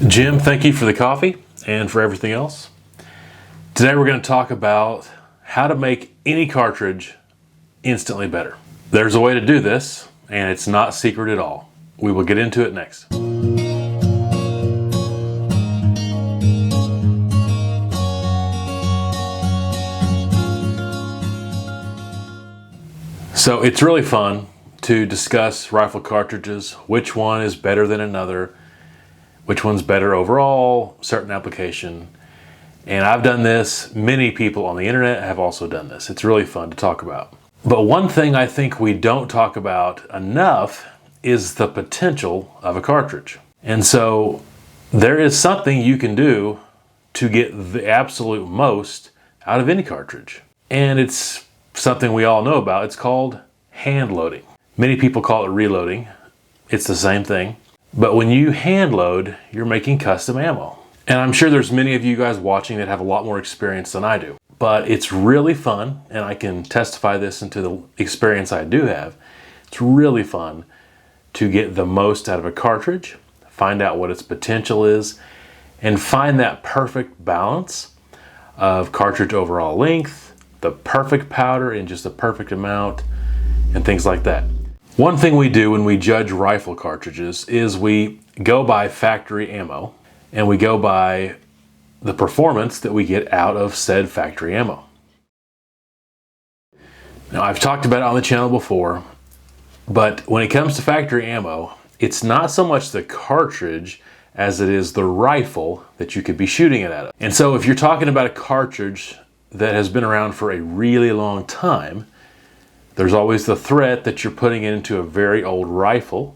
Jim, thank you for the coffee and for everything else. Today we're going to talk about how to make any cartridge instantly better. There's a way to do this, and it's not secret at all. We will get into it next. So it's really fun to discuss rifle cartridges, which one is better than another, which one's better overall, certain application. And I've done this. Many people on the internet have also done this. It's really fun to talk about. But one thing I think we don't talk about enough is the potential of a cartridge. And so there is something you can do to get the absolute most out of any cartridge. And it's something we all know about. It's called hand loading. Many people call it reloading. It's the same thing. But when you hand load, you're making custom ammo. And I'm sure there's many of you guys watching that have a lot more experience than I do. But it's really fun, and I can testify this into the experience I do have. It's really fun to get the most out of a cartridge, find out what its potential is, and find that perfect balance of cartridge overall length, the perfect powder in just the perfect amount, and things like that. One thing we do when we judge rifle cartridges is we go by factory ammo, and we go by the performance that we get out of said factory ammo. Now, I've talked about it on the channel before, but when it comes to factory ammo, it's not so much the cartridge as it is the rifle that you could be shooting it out of. And so if you're talking about a cartridge that has been around for a really long time, there's always the threat that you're putting it into a very old rifle.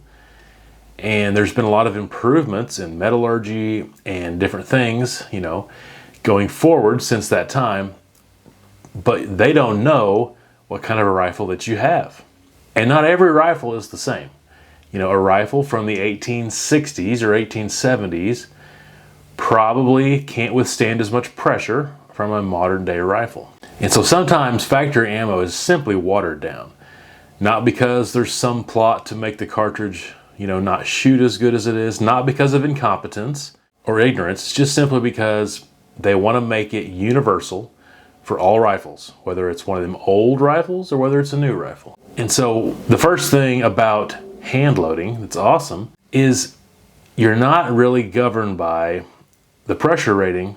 And there's been a lot of improvements in metallurgy and different things, going forward since that time. But they don't know what kind of a rifle that you have. And not every rifle is the same. A rifle from the 1860s or 1870s probably can't withstand as much pressure from a modern day rifle. And so sometimes factory ammo is simply watered down. Not because there's some plot to make the cartridge, not shoot as good as it is, not because of incompetence or ignorance, it's just simply because they want to make it universal for all rifles, whether it's one of them old rifles or whether it's a new rifle. And so the first thing about hand loading that's awesome is you're not really governed by the pressure rating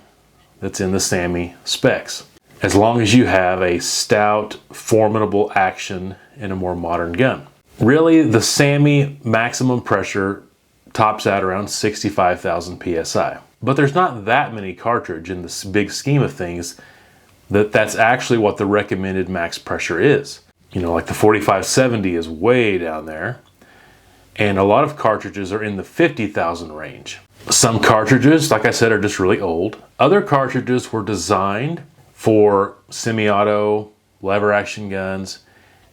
that's in the SAAMI specs, as long as you have a stout, formidable action in a more modern gun. Really, the SAAMI maximum pressure tops out around 65,000 PSI. But there's not that many cartridge in this big scheme of things that's actually what the recommended max pressure is. Like the 4570 is way down there. And a lot of cartridges are in the 50,000 range. Some cartridges, like I said, are just really old. Other cartridges were designed for semi-auto, lever action guns,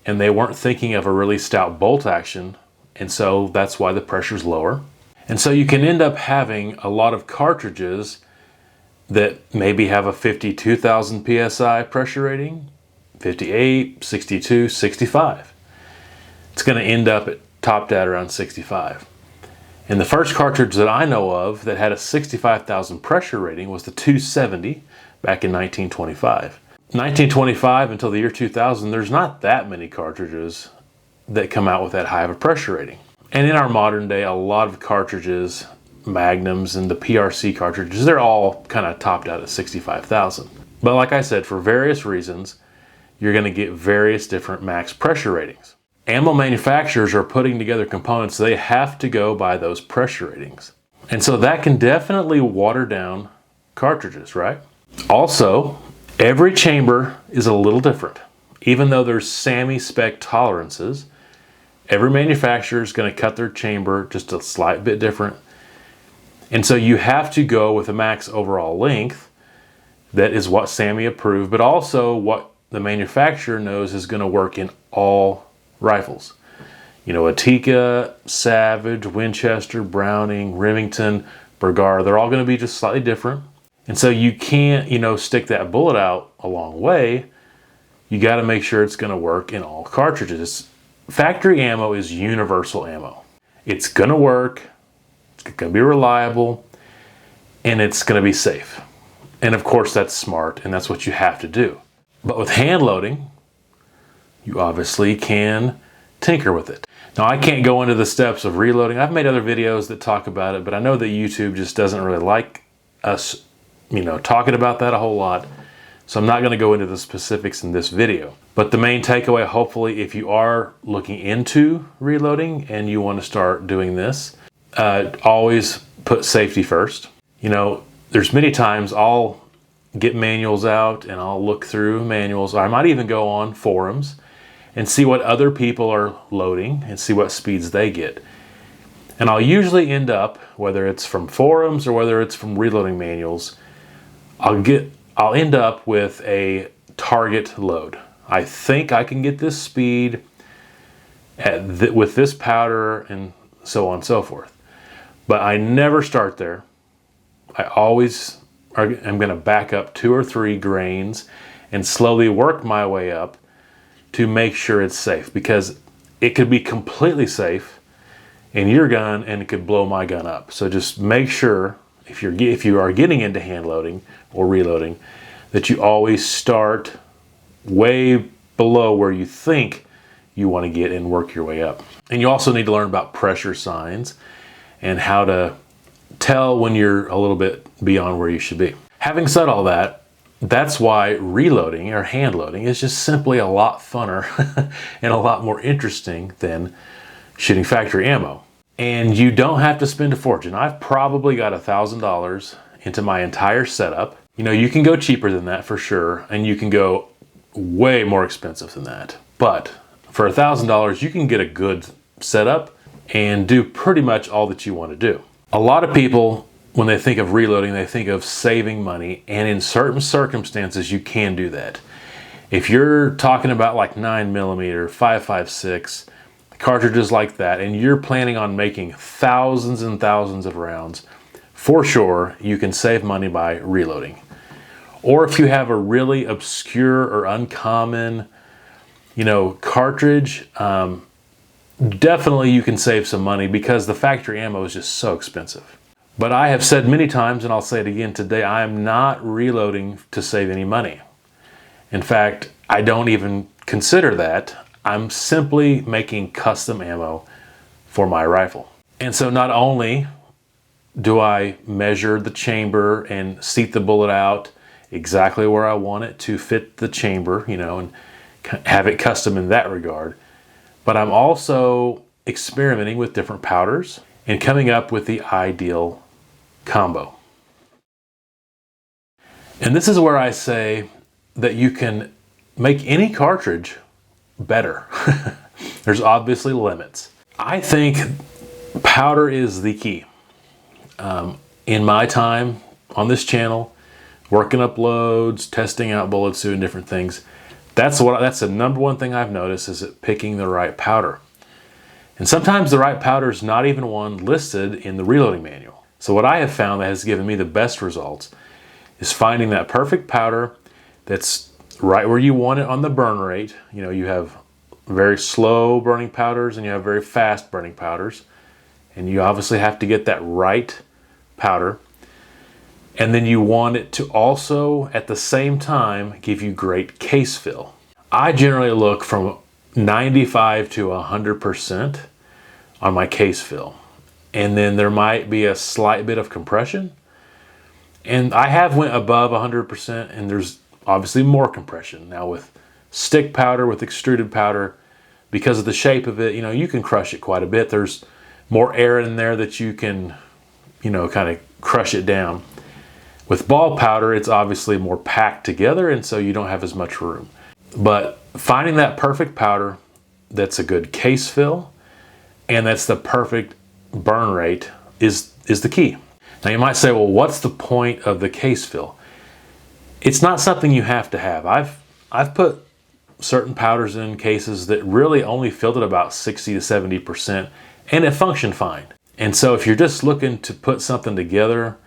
and they weren't thinking of a really stout bolt action, and so that's why the pressure's lower. And so you can end up having a lot of cartridges that maybe have a 52,000 PSI pressure rating, 58, 62, 65. It's going to end up topped at around 65. And the first cartridge that I know of that had a 65,000 pressure rating was the 270 back in 1925. 1925 until the year 2000, there's not that many cartridges that come out with that high of a pressure rating. And in our modern day, a lot of cartridges, Magnums and the PRC cartridges, they're all kind of topped out at 65,000. But like I said, for various reasons, you're going to get various different max pressure ratings. Ammo manufacturers are putting together components, so they have to go by those pressure ratings. And so that can definitely water down cartridges, right? Also, every chamber is a little different. Even though there's SAAMI spec tolerances, every manufacturer is going to cut their chamber just a slight bit different. And so you have to go with a max overall length that is what SAAMI approved, but also what the manufacturer knows is going to work in all rifles. A Tikka, Savage, Winchester, Browning, Remington, Bergara, they're all going to be just slightly different. And so you can't, stick that bullet out a long way. You got to make sure it's going to work in all cartridges. Factory ammo is universal ammo. It's going to work. It's going to be reliable. and it's going to be safe. And of course that's smart, and that's what you have to do. But with hand loading, you obviously can tinker with it. Now, I can't go into the steps of reloading. I've made other videos that talk about it, but I know that YouTube just doesn't really like us, talking about that a whole lot. So I'm not going to go into the specifics in this video. But the main takeaway, hopefully, if you are looking into reloading and you want to start doing this, always put safety first. There's many times I'll get manuals out and I'll look through manuals. Or I might even go on forums and see what other people are loading and see what speeds they get. And I'll usually end up, whether it's from forums or whether it's from reloading manuals, I'll end up with a target load. I think I can get this speed with this powder and so on and so forth. But I never start there. I always am going to back up 2 or 3 grains and slowly work my way up to make sure it's safe, because it could be completely safe in your gun and it could blow my gun up. So just make sure, if you are getting into hand loading or reloading, that you always start way below where you think you want to get and work your way up. And you also need to learn about pressure signs and how to tell when you're a little bit beyond where you should be. Having said all that, that's why reloading or hand loading is just simply a lot funner and a lot more interesting than shooting factory ammo. And you don't have to spend a fortune. I've probably got $1,000 into my entire setup. You can go cheaper than that for sure, and you can go way more expensive than that. But for $1,000, you can get a good setup and do pretty much all that you want to do. A lot of people, when they think of reloading, they think of saving money, and in certain circumstances you can do that. If you're talking about like 9mm, 5.56, cartridges like that, and you're planning on making thousands and thousands of rounds, for sure you can save money by reloading. Or if you have a really obscure or uncommon, cartridge, definitely you can save some money, because the factory ammo is just so expensive. But I have said many times, and I'll say it again today, I am not reloading to save any money. In fact, I don't even consider that. I'm simply making custom ammo for my rifle. And so not only do I measure the chamber and seat the bullet out exactly where I want it to fit the chamber, and have it custom in that regard, but I'm also experimenting with different powders and coming up with the ideal combo. And this is where I say that you can make any cartridge better. There's obviously limits. I think powder is the key. In my time on this channel, working up loads, testing out bullets, doing different things, that's the number one thing I've noticed, is picking the right powder. And sometimes the right powder is not even one listed in the reloading manual. So what I have found that has given me the best results is finding that perfect powder that's right where you want it on the burn rate. You have very slow burning powders and you have very fast burning powders. And you obviously have to get that right powder. And then you want it to also, at the same time, give you great case fill. I generally look from 95 to 100% on my case fill. And then there might be a slight bit of compression. And I have went above 100%, and there's obviously more compression. Now with stick powder, with extruded powder, because of the shape of it, you can crush it quite a bit. There's more air in there that you can, kind of crush it down. With ball powder, it's obviously more packed together, and so you don't have as much room. But finding that perfect powder that's a good case fill and that's the perfect burn rate is the key. Now you might say, well, what's the point of the case fill? It's not something you have to have. I've put certain powders in cases that really only filled at about 60 to 70%, and it functioned fine. And so if you're just looking to put something together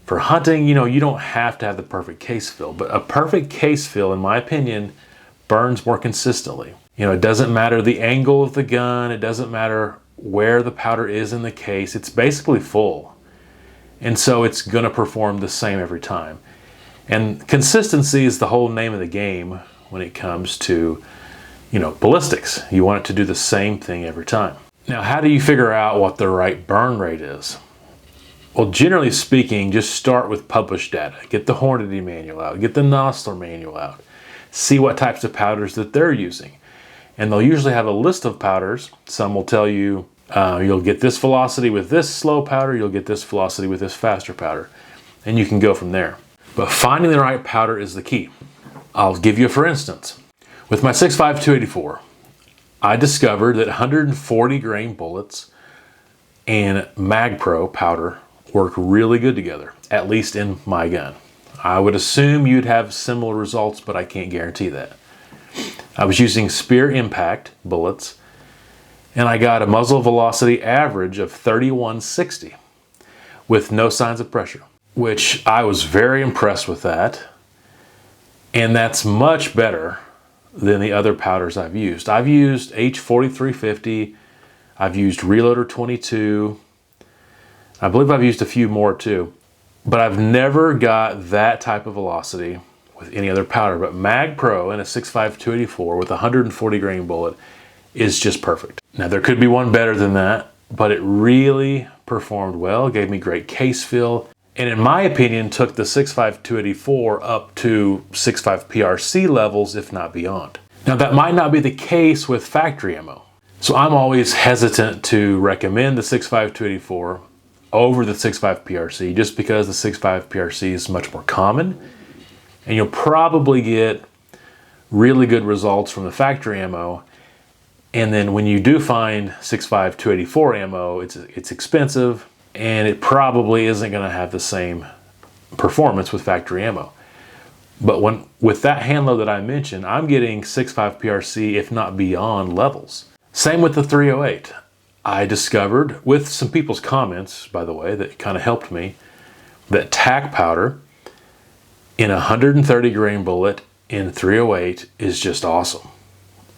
for hunting, you don't have to have the perfect case fill, but a perfect case fill, in my opinion, burns more consistently. It doesn't matter the angle of the gun, it doesn't matter where the powder is in the case, it's basically full. And so it's going to perform the same every time. And consistency is the whole name of the game when it comes to, ballistics. You want it to do the same thing every time. Now, how do you figure out what the right burn rate is? Well, generally speaking, just start with published data. Get the Hornady manual out, get the Nosler manual out, see what types of powders that they're using. And they'll usually have a list of powders. Some will tell you, you'll get this velocity with this slow powder, you'll get this velocity with this faster powder. And you can go from there. But finding the right powder is the key. I'll give you a for instance. With my 6.5 284, I discovered that 140 grain bullets and MagPro powder work really good together, at least in my gun. I would assume you'd have similar results, but I can't guarantee that. I was using Spear Impact bullets, and I got a muzzle velocity average of 3160 with no signs of pressure, which I was very impressed with that. And that's much better than the other powders I've used. I've used H4350, I've used Reloader 22, I believe I've used a few more too, but I've never got that type of velocity with any other powder. But MagPro in a 6.5 284 with a 140 grain bullet is just perfect. Now there could be one better than that, but it really performed well, gave me great case feel, and in my opinion took the 6.5 284 up to 6.5 PRC levels, if not beyond. Now that might not be the case with factory ammo. So I'm always hesitant to recommend the 6.5 284 over the 6.5 PRC just because the 6.5 PRC is much more common, and you'll probably get really good results from the factory ammo. And then when you do find 6.5 284 ammo, it's expensive, and it probably isn't going to have the same performance with factory ammo. But with that handload that I mentioned, I'm getting 6.5 PRC, if not beyond levels. Same with the 308. I discovered, with some people's comments, by the way, that kind of helped me, that tack powder in a 130 grain bullet in 308 is just awesome.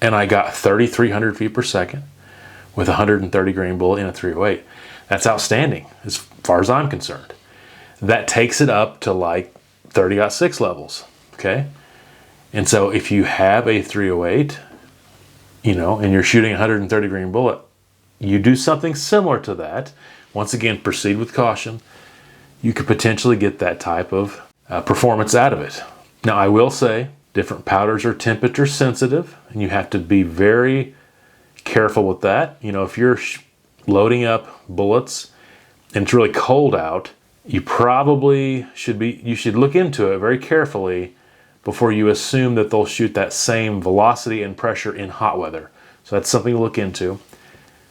And I got 3,300 feet per second with a 130 grain bullet in a 308. That's outstanding as far as I'm concerned. That takes it up to like 30.6 levels, okay? And so if you have a 308, and you're shooting a 130 grain bullet, you do something similar to that. Once again, proceed with caution. You could potentially get that type of performance out of it. Now, I will say different powders are temperature sensitive, and you have to be very careful with that. If you're loading up bullets and it's really cold out, you probably should look into it very carefully before you assume that they'll shoot that same velocity and pressure in hot weather. So that's something to look into.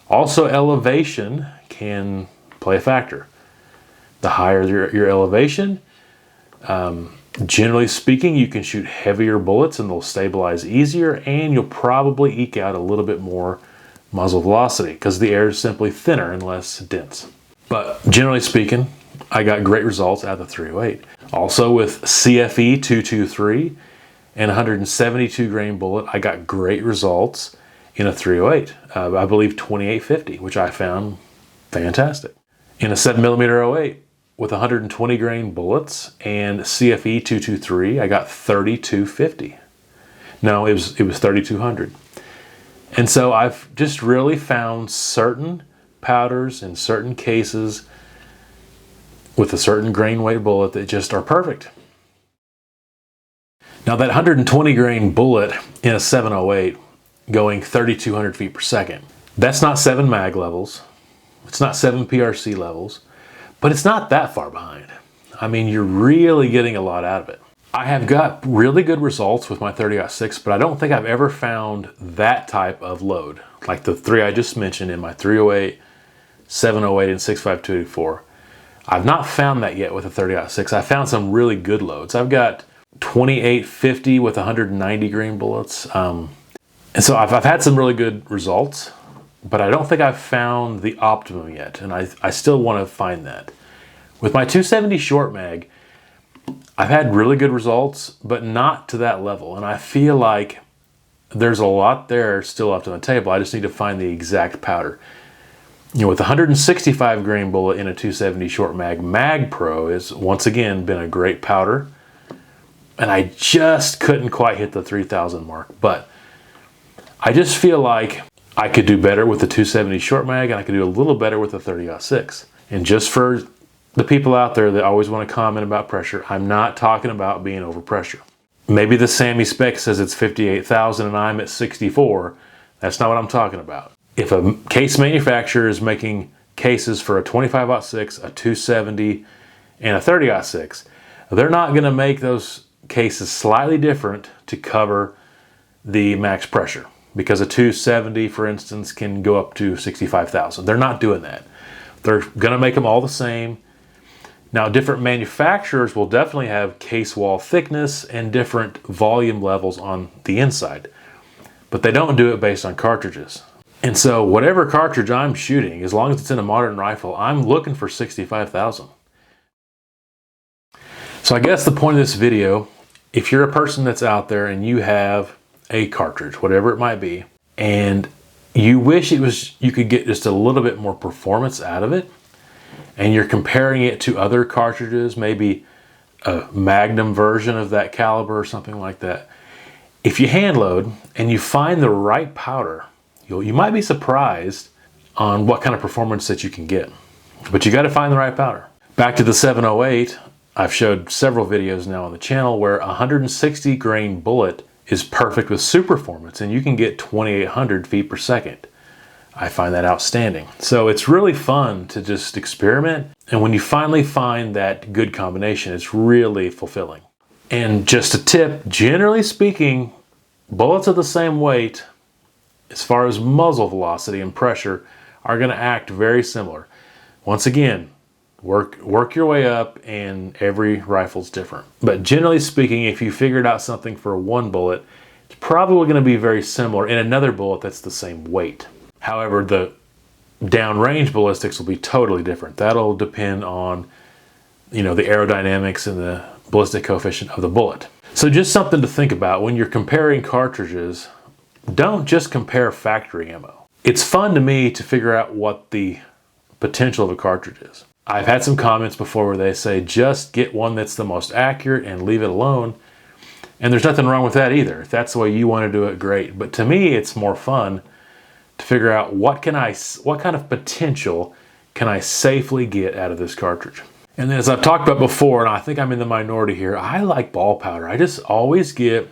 Also, elevation can play a factor. The higher your elevation, generally speaking, you can shoot heavier bullets and they'll stabilize easier, and you'll probably eke out a little bit more muzzle velocity because the air is simply thinner and less dense. But generally speaking, I got great results out of the 308. Also with CFE 223 and 172 grain bullet, I got great results in a 308. I believe 2850, which I found fantastic. In a 7mm 08 with 120 grain bullets and CFE 223, I got 3250. No, it was 3200. And so I've just really found certain powders in certain cases with a certain grain weight bullet that just are perfect. Now that 120 grain bullet in a 708 going 3,200 feet per second, that's not 7 mag levels, it's not 7 PRC levels, but it's not that far behind. I mean, you're really getting a lot out of it. I have got really good results with my 30-06, but I don't think I've ever found that type of load, like the three I just mentioned in my 308, 708, and 6.5 284. I've not found that yet with a 30-06. I found some really good loads. I've got 2850 with 190 grain bullets. And so I've had some really good results, but I don't think I've found the optimum yet. And I still want to find that. With my 270 short mag, I've had really good results, but not to that level. And I feel like there's a lot there still left on the table. I just need to find the exact powder. You know, with 165 grain bullet in a 270 short mag Pro has once again been a great powder. And I just couldn't quite hit the 3,000 mark, but I just feel like I could do better with the 270 short mag, and I could do a little better with the 30-06. And just for the people out there that always want to comment about pressure, I'm not talking about being over pressure. Maybe the Sammy spec says it's 58,000 and I'm at 64. That's not what I'm talking about. If a case manufacturer is making cases for a 25-06, a 270, and a 30-06, they're not going to make those cases slightly different to cover the max pressure, because a 270, for instance, can go up to 65,000. They're not doing that. They're going to make them all the same. Now, different manufacturers will definitely have case wall thickness and different volume levels on the inside, but they don't do it based on cartridges. And so whatever cartridge I'm shooting, as long as it's in a modern rifle, I'm looking for 65,000. So I guess the point of this video, if you're a person that's out there and you have a cartridge, whatever it might be, and you wish you could get just a little bit more performance out of it, and you're comparing it to other cartridges, maybe a Magnum version of that caliber or something like that, if you hand load and you find the right powder, you might be surprised on what kind of performance that you can get. But you got to find the right powder. Back to the 708, I've showed several videos now on the channel where a 160 grain bullet is perfect with super performance, and you can get 2,800 feet per second. I find that outstanding. So it's really fun to just experiment, and when you finally find that good combination, it's really fulfilling. And just a tip, generally speaking, bullets of the same weight, as far as muzzle velocity and pressure, are going to act very similar. Once again, work your way up, and every rifle's different. But generally speaking, if you figured out something for one bullet, it's probably going to be very similar in another bullet that's the same weight. However, the downrange ballistics will be totally different. That'll depend on, the aerodynamics and the ballistic coefficient of the bullet. So just something to think about when you're comparing cartridges. Don't just compare factory ammo. It's fun to me to figure out what the potential of a cartridge is. I've had some comments before where they say just get one that's the most accurate and leave it alone. And there's nothing wrong with that either. If that's the way you want to do it, great. But to me, it's more fun to figure out what kind of potential can I safely get out of this cartridge. And then, as I've talked about before, and I think I'm in the minority here, I like ball powder. I just always get,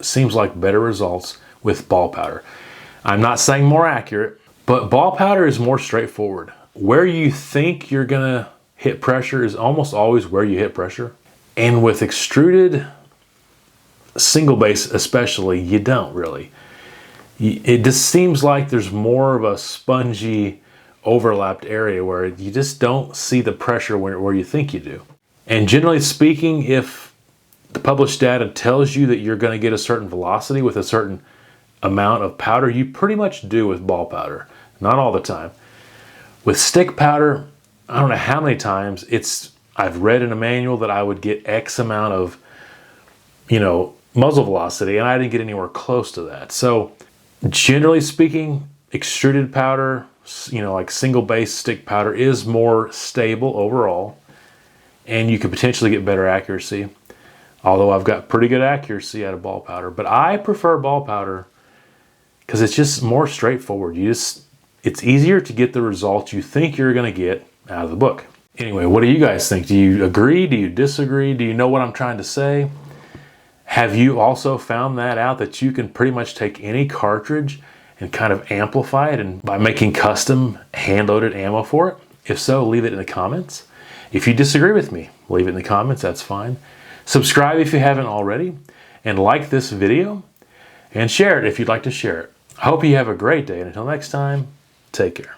seems like, better results with ball powder. I'm not saying more accurate, but ball powder is more straightforward. Where you think you're gonna hit pressure is almost always where you hit pressure. And with extruded single base especially, you don't really. It just seems like there's more of a spongy overlapped area where you just don't see the pressure where you think you do. And generally speaking, if the published data tells you that you're going to get a certain velocity with a certain amount of powder, you pretty much do with ball powder. Not all the time. With stick powder, I don't know how many times I've read in a manual that I would get X amount of, muzzle velocity, and I didn't get anywhere close to that. So generally speaking, extruded powder, like single base stick powder, is more stable overall, and you could potentially get better accuracy. Although I've got pretty good accuracy out of ball powder, but I prefer ball powder because it's just more straightforward. It's easier to get the results you think you're going to get out of the book. Anyway, what do you guys think? Do you agree? Do you disagree? Do you know what I'm trying to say? Have you also found that out, that you can pretty much take any cartridge and kind of amplify it and by making custom hand-loaded ammo for it? If so, leave it in the comments. If you disagree with me, leave it in the comments, that's fine. Subscribe if you haven't already, and like this video, and share it if you'd like to share it. I hope you have a great day, and until next time, take care.